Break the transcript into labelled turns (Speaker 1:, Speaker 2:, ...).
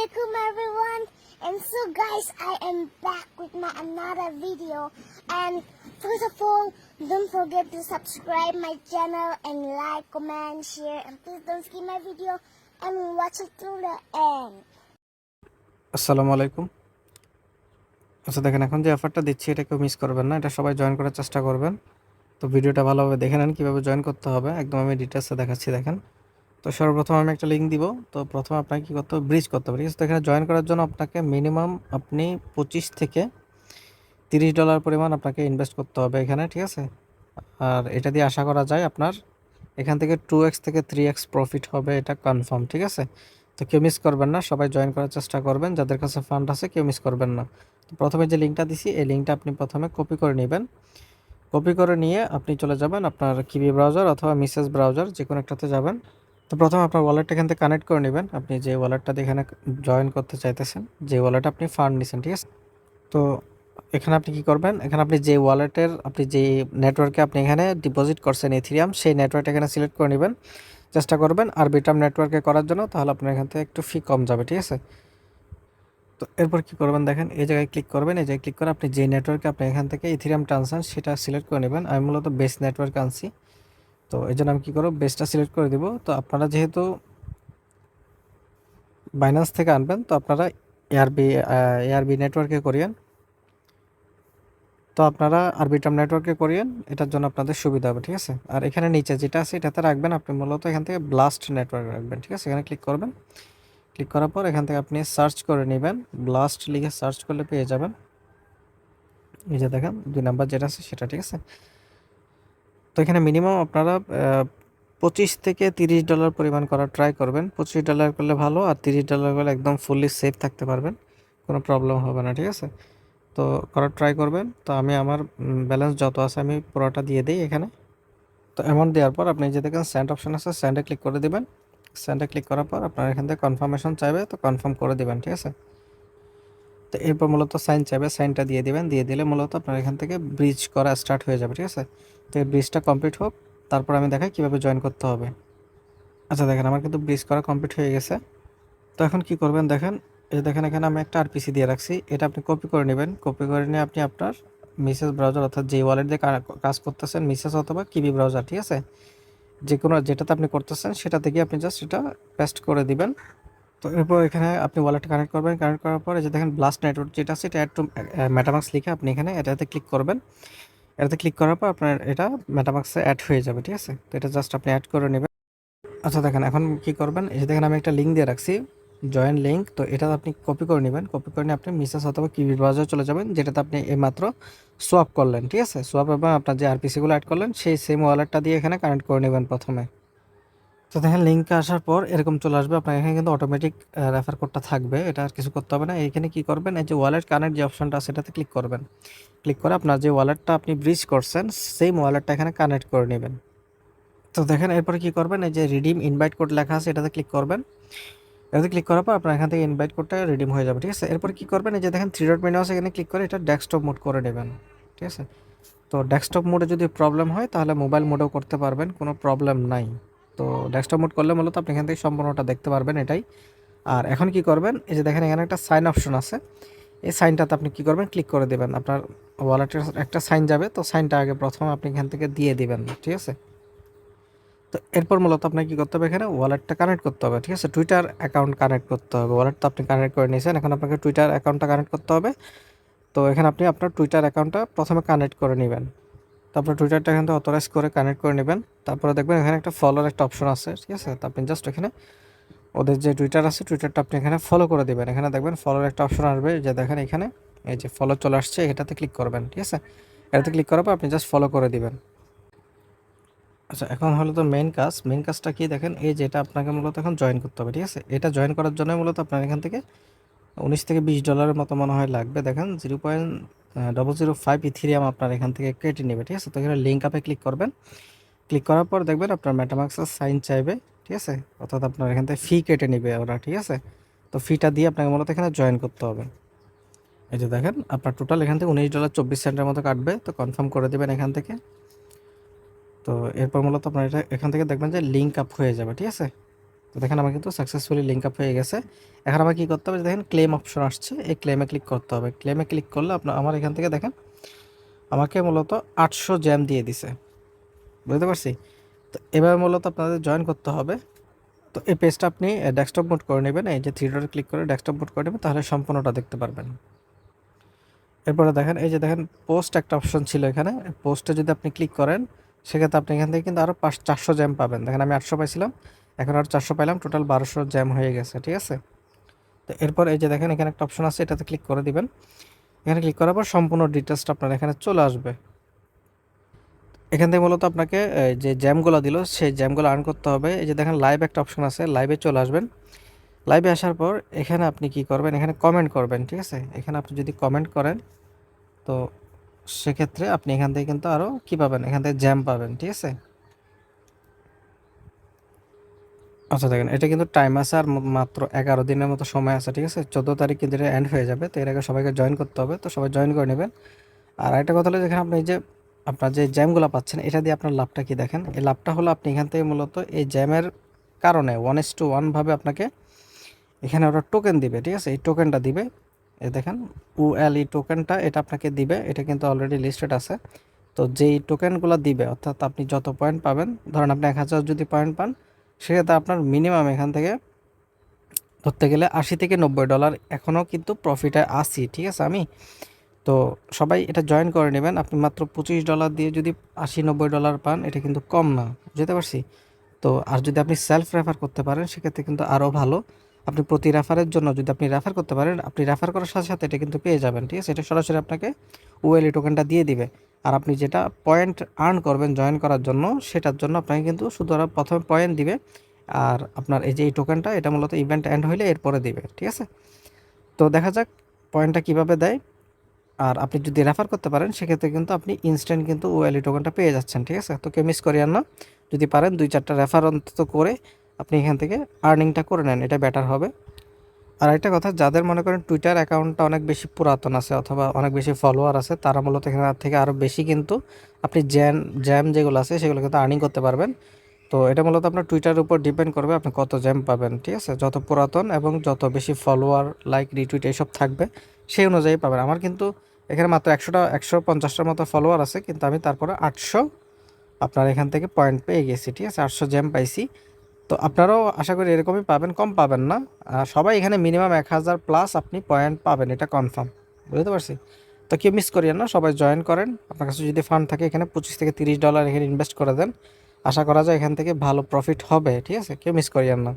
Speaker 1: Assalamualaikum everyone, and so guys, I am back with my another video. And first of all, don't forget to subscribe my channel and like, comment, share, and please don't skip my video and watch it till the end.
Speaker 2: আসসালামু আলাইকুম। আচ্ছা দেখেন, এখন যে অফারটা দিচ্ছি এটা কেউ মিস করবেন না, এটা সবাই জয়েন করার চেষ্টা করবেন। তো ভিডিওটা ভালোভাবে দেখে নেন কীভাবে জয়েন করতে হবে, একদম আমি ডিটেলসে দেখাচ্ছি। দেখেন, তো সর্বপ্রথম আমি একটা লিঙ্ক দিব। তো প্রথমে আপনাকে কী করতে হবে, ব্রিজ করতে হবে, ঠিক আছে। তো এখানে জয়েন করার জন্য আপনাকে মিনিমাম আপনি $25 থেকে $30 পরিমাণ আপনাকে ইনভেস্ট করতে হবে এখানে, ঠিক আছে। আর এটা দিয়ে আশা করা যায় আপনার এখান থেকে 2x থেকে 3x প্রফিট হবে, এটা কনফার্ম, ঠিক আছে। তো কেউ মিস করবেন না, সবাই জয়েন করার চেষ্টা করবেন, যাদের কাছে ফান্ড আছে কেউ মিস করবেন না। তো প্রথমে যে লিঙ্কটা দিছি এই লিঙ্কটা আপনি প্রথমে কপি করে নেবেন। কপি করে নিয়ে আপনি চলে যাবেন আপনার কিবি ব্রাউজার অথবা মিসেস ব্রাউজার, যে কোনো একটাতে যাবেন। তো প্রথমে আপনার ওয়ালেটটা এখান থেকে কানেক্ট করে নেবেন, আপনি যে ওয়ালেটটা দিয়ে এখানে জয়েন করতে চাইতেছেন, যে ওয়ালেটে আপনি ফান্ড নিছেন, ঠিক আছে। তো এখানে আপনি কি করবেন, এখানে আপনি যে ওয়ালেটের আপনি যে নেটওয়ার্কে আপনি এখানে ডিপোজিট করছেন ইথেরিয়াম, সেই নেটওয়ার্কটা এখানে সিলেক্ট করে নেবেন। চেষ্টা করবেন আরবিটার্ম নেটওয়ার্কে করার জন্য, তাহলে আপনার এখান থেকে একটু ফি কম যাবে, ঠিক আছে। তো এরপর কি করবেন, দেখেন এই জায়গায় ক্লিক করবেন। এই জায়গায় ক্লিক করে আপনি যে নেটওয়ার্কে আপনি এখান থেকে ইথেরিয়াম ট্রানসাকশন সেটা সিলেক্ট করে নেবেন। আমি মূলত বেস নেটওয়ার্ক আনছি, তো এই জন্য আমি কী করবো, বেসটা সিলেক্ট করে দিব। তো আপনারা যেহেতু বাইন্যান্স থেকে আনবেন, তো আপনারা এআরবি নেটওয়ার্কে করিয়েন। তো আপনারা আরবিটার্ম নেটওয়ার্কে করিয়েন, এটার জন্য আপনাদের সুবিধা হবে, ঠিক আছে। আর এখানে নিচে যেটা আছে এটাতে রাখবেন আপনি মূলত এখান থেকে ব্লাস্ট নেটওয়ার্ক রাখবেন, ঠিক আছে। এখানে ক্লিক করবেন, ক্লিক করার পর এখান থেকে আপনি সার্চ করে নেবেন, ব্লাস্ট লিখে সার্চ করলে পেয়ে যাবেন। এই যে দেখেন 2 নাম্বার যেটা আছে সেটা, ঠিক আছে। তো এখানে মিনিমাম আপনারা $25 থেকে $30 পরিমাণ করার ট্রাই করবেন। $25 করলে ভালো, আর $30 করলে একদম ফুললি সেফ থাকতে পারবেন, কোনো প্রবলেম হবে না, ঠিক আছে। তো করার ট্রাই করবেন। তো আমি আমার ব্যালেন্স যত আছে আমি পুরোটা দিয়ে দিই এখানে। তো অ্যামাউন্ট দেওয়ার পর আপনি যে দেখেন সেন্ড অপশন আছে, সেন্ডে ক্লিক করে দেবেন। সেন্ডে ক্লিক করার পর আপনার এখান থেকে কনফার্মেশন চাইবে, তো কনফার্ম করে দেবেন, ঠিক আছে। তো এরপর মূলত সাইন চাইবে, সাইনটা দিয়ে দিবেন। দিয়ে দিলে মূলত আপনার এখান থেকে ব্রিজ করা স্টার্ট হয়ে যাবে, ঠিক আছে। তো এই ব্রিজটা কমপ্লিট হোক, তারপর আমি দেখাই কীভাবে জয়েন করতে হবে। আচ্ছা দেখেন, আমার কিন্তু ব্রিজ করা কমপ্লিট হয়ে গেছে। তো এখন কি করবেন, দেখেন এই দেখেন এখানে আমি একটা আরপিসি দিয়ে রাখছি, এটা আপনি কপি করে নেবেন। কপি করে নিয়ে আপনি আপনার মিসেস ব্রাউজার অর্থাৎ যে ওয়ালেট দিয়ে কাজ করতেছেন, মিসেস অথবা কিবি ব্রাউজার, ঠিক আছে, যে কোনো যেটাতে আপনি করতেছেন সেটা থেকে আপনি জাস্ট এটা পেস্ট করে দিবেন। তো এরপর এখানে আপনি ওয়ালেট কানেক্ট করবেন। কানেক্ট করার পরে যে দেখেন ব্লাস্ট নেটওয়ার্ক যেটা আছে, এটা অ্যাড টু মেটামাক্স লিখে আপনি এখানে এটাতে ক্লিক করবেন। এটাতে ক্লিক করার পর আপনার এটা মেটামাক্সে অ্যাড হয়ে যাবে, ঠিক আছে। তো এটা জাস্ট আপনি অ্যাড করে নেবেন। আচ্ছা দেখেন, এখন কি করবেন, এই যে দেখেন আমি একটা লিঙ্ক দিয়ে রাখছি, জয়েন লিঙ্ক। তো এটা আপনি কপি করে নেবেন। কপি করে নিয়ে আপনি মিসেস অথবা কিবি ব্রাউজারে চলে যাবেন, যেটাতে আপনি এইমাত্র সোয়াপ করলেন, ঠিক আছে। সোয়াপ এবং আপনার যে আরপিসিগুলো অ্যাড করলেন সেই সেম ওয়ালেটটা দিয়ে এখানে কানেক্ট করে নেবেন প্রথমে। তো দেখেন লিঙ্কে আসার পর এরকম চলে আসবে, আপনার এখানে কিন্তু অটোমেটিক রেফার কোডটা থাকবে, এটা আর কিছু করতে হবে না। এখানে কি করবেন, এই যে ওয়ালেট কানেক্ট যে অপশনটা আছে সেটাতে ক্লিক করবেন। ক্লিক করে আপনার যে ওয়ালেটটা আপনি ব্রিজ করছেন সেম ওয়ালেটটা এখানে কানেক্ট করে নেবেন। তো দেখেন এরপরে কি করবেন, এই যে রিডিম ইনভাইট কোড লেখা আছে এটাতে ক্লিক করবেন। এটাতে ক্লিক করার পর আপনার এখান থেকে ইনভাইট কোডটা রিডিম হয়ে যাবে, ঠিক আছে। এরপর কি করবেন, এই যে দেখেন 3 ডট মেনু আছে, এখানে ক্লিক করে এটা ডেস্কটপ মোড করে নেবেন, ঠিক আছে। তো ডেস্কটপ মোডে যদি প্রবলেম হয় তাহলে মোবাইল মোডেও করতে পারবেন, কোনো প্রবলেম নাই। তো ডেস্কটপ মোড করলে মূলত আপনি এখান থেকে সম্পূর্ণটা দেখতে পারবেন, এটাই। আর এখন কি করবেন, এই যে দেখেন এখানে একটা সাইন অপশন আছে, এই সাইনটাতে আপনি কি করবেন, ক্লিক করে দেবেন। আপনার ওয়ালেটের একটা সাইন যাবে, তো সাইনটা আগে প্রথমে আপনি এখান থেকে দিয়ে দিবেন, ঠিক আছে। তো এরপর মূলত আপনাকে কী করতে হবে, এখানে ওয়ালেটটা কানেক্ট করতে হবে, ঠিক আছে। টুইটার অ্যাকাউন্ট কানেক্ট করতে হবে। ওয়ালেট তো আপনি কানেক্ট করে নিয়েছেন, এখন আপনাকে টুইটার অ্যাকাউন্টটা কানেক্ট করতে হবে। তো এখানে আপনি আপনার টুইটার অ্যাকাউন্টটা প্রথমে কানেক্ট করে নেবেন। তারপর টুইটারটা এখান থেকে অথরাইজ করে কানেক্ট করে নেবেন। তারপরে দেখবেন এখানে একটা ফলোর একটা অপশন আছে, ঠিক আছে। তো আপনি জাস্ট এখানে ওদের যে টুইটার আছে টুইটারটা আপনি এখানে ফলো করে দেবেন। এখানে দেখবেন ফলোর একটা অপশন আসবে, যে দেখেন এখানে এই যে ফলো চলে আসছে, এটাতে ক্লিক করবেন, ঠিক আছে। এটাতে ক্লিক করার পর আপনি জাস্ট ফলো করে দিবেন। আচ্ছা এখন হলো তো মেইন কাজ। মেইন কাজটা কি, দেখেন এই যে এটা আপনাকে মূলত এখন জয়েন করতে হবে, ঠিক আছে। এটা জয়েন করার জন্য মূলত আপনার এখান থেকে $19 থেকে $20 মতো মনে হয় লাগবে। দেখেন 0.005 ইথিরিয়াম আপনার এখান থেকে কেটে নেবে, ঠিক আছে। তো এখানে লিঙ্ক আপে ক্লিক করবেন। ক্লিক করার পর দেখবেন আপনার মেটামাক্সের সাইন চাইবে, ঠিক আছে। অর্থাৎ আপনার এখান থেকে ফি কেটে নেবে ওরা, ঠিক আছে। তো ফিটা দিয়ে আপনাকে মূলত এখানে জয়েন করতে হবে। এই যে দেখেন আপনার টোটাল এখান থেকে $19.24 মতো কাটবে। তো কনফার্ম করে দেবেন এখান থেকে। তো এরপর মূলত আপনার এটা এখান থেকে দেখবেন যে লিঙ্ক আপ হয়ে যাবে, ঠিক আছে। তো দেখেন আমার কিন্তু সাকসেসফুলি লিঙ্ক আপ হয়ে গেছে। এখন আমার কী করতে হবে, দেখেন ক্লেম অপশন আসছে, এই ক্লেমে ক্লিক করতে হবে। ক্লেমে ক্লিক করলে আমার এখান থেকে দেখেন আমাকে মূলত 800 জ্যাম দিয়ে দিছে, বুঝতে পারছি। তো এবার মূলত আপনাদের জয়েন করতে হবে। তো এই পেজটা আপনি ডেস্কটপ মোড করে নেবেন, এই যে থ্রি ডটে ক্লিক করে ডেস্কটপ মোড করে নেবেন, তাহলে সম্পূর্ণটা দেখতে পারবেন। এরপরে দেখেন এই যে দেখেন পোস্ট একটা অপশন ছিল এখানে, পোস্টে যদি আপনি ক্লিক করেন সেক্ষেত্রে আপনি এখান থেকে কিন্তু আরও 400 জ্যাম পাবেন। দেখেন আমি 800 পাইছিলাম, এখন আর 400 পাইলাম, টোটাল 1200 জ্যাম হয়ে গেছে, ঠিক আছে। তো এরপর এই যে দেখেন এখানে একটা অপশন আছে, এটাতে ক্লিক করে দিবেন। এখানে ক্লিক করার পর সম্পূর্ণ ডিটেলসটা আপনার এখানে চলে আসবে। এখান থেকে মূলত আপনাকে যে জ্যামগুলো দিল সেই জ্যামগুলো আর্ন করতে হবে। এই যে দেখেন লাইভ একটা অপশন আছে, লাইভে চলে আসবেন। লাইভে আসার পর এখানে আপনি কি করবেন, এখানে কমেন্ট করবেন, ঠিক আছে। এখানে আপনি যদি কমেন্ট করেন তো সেক্ষেত্রে আপনি এখান থেকে কিন্তু আরও কী পাবেন, এখান থেকে জ্যাম পাবেন, ঠিক আছে। আচ্ছা দেখেন এটা কিন্তু টাইম আছে আর মাত্র 11 দিনের মতো সময় আছে, ঠিক আছে। 14 তারিখ কিন্তু এটা এন্ড হয়ে যাবে। তো এর আগে সবাইকে জয়েন করতে হবে, তো সবাই জয়েন করে নেবেন। আর একটা কথা হলো যেখানে আপনি এই যে আপনার যে জ্যামগুলো পাচ্ছেন এটা দিয়ে আপনার লাভটা কি দেখেন, এই লাভটা হলো আপনি এখান থেকে মূলত এই জ্যামের কারণে 1:1 ভাবে আপনাকে এখানে ওরা টোকেন দিবে, ঠিক আছে। এই টোকেনটা দিবে, এই দেখেন OLE টোকেনটা, এটা আপনাকে দিবে, এটা কিন্তু অলরেডি লিস্টেড আছে। তো যেই টোকেনগুলো দিবে, অর্থাৎ আপনি যত পয়েন্ট পাবেন, ধরেন আপনি 1000 যদি পয়েন্ট পান, সেক্ষেত্রে আপনার মিনিমাম এখান থেকে ধরতে গেলে $80 থেকে $90 এখনও কিন্তু প্রফিটে আসি, ঠিক আছে। তো সবাই এটা জয়েন করে নেবেন। আপনি মাত্র $25 দিয়ে যদি $80-90 পান, এটা কিন্তু কম না, বুঝতে পারছি। তো আর যদি আপনি সেলফ রেফার করতে পারেন সেক্ষেত্রে কিন্তু আরও ভালো। আপনি প্রতি রেফারের জন্য যদি আপনি রেফার করতে পারেন, আপনি রেফার করার সাথে সাথে এটা কিন্তু পেয়ে যাবেন, ঠিক আছে। এটা সরাসরি আপনাকে OLE টোকেনটা দিয়ে দিবে। আর আপনি যেটা পয়েন্ট আর্ন করবেন জয়েন করার জন্য, সেটার জন্য আপনাকে কিন্তু শুধু ওরা প্রথমে পয়েন্ট দিবে। আর আপনার এই যে এই টোকেনটা, এটা মূলত ইভেন্ট এন্ড হইলে এরপরে দিবে, ঠিক আছে। তো দেখা যাক পয়েন্টটা কিভাবে দেয়। আর আপনি যদি রেফার করতে পারেন সেক্ষেত্রে কিন্তু আপনি ইনস্ট্যান্ট কিন্তু OLE টোকেনটা পেয়ে যাচ্ছেন, ঠিক আছে। তো কেউ মিস করিয়েন না, যদি পারেন 2-4টা রেফার অন্তত করে আপনি এখান থেকে আর্নিংটা করে নেন, এটা বেটার হবে। আর একটা কথা, যাদের মনে করেন টুইটার অ্যাকাউন্টটা অনেক বেশি পুরাতন আছে অথবা অনেক বেশি ফলোয়ার আছে, তারা মূলত এখান থেকে আরও বেশি কিন্তু আপনি জ্যাম যেগুলো আছে সেগুলো কিন্তু আর্নিং করতে পারবেন। তো এটা মূলত আপনার টুইটারের উপর ডিপেন্ড করবে আপনি কত জ্যাম পাবেন, ঠিক আছে। যত পুরাতন এবং যত বেশি ফলোয়ার, লাইক, রিটুইট এইসব থাকবে সেই অনুযায়ী পাবেন। আমার কিন্তু এখানে মাত্র 150টার মতো ফলোয়ার আছে, কিন্তু আমি তারপরে 800 আপনার এখান থেকে পয়েন্ট পেয়ে গেছি, ঠিক আছে। 800 জ্যাম পাইছি। তো আপনারাও আশা করি এরকমই পাবেন, কম পাবেন না। সবাই এখানে মিনিমাম 1000+ আপনি পয়েন্ট পাবেন, এটা কনফার্ম, বুঝতে পারছি। তো কেউ মিস করিয়েন না, সবাই জয়েন করেন। আপনার কাছে যদি ফান্ড থাকে এখানে $25 থেকে $30 এখানে ইনভেস্ট করে দেন, আশা করা যায় এখান থেকে ভালো প্রফিট হবে, ঠিক আছে। কেউ মিস করিয়েন না।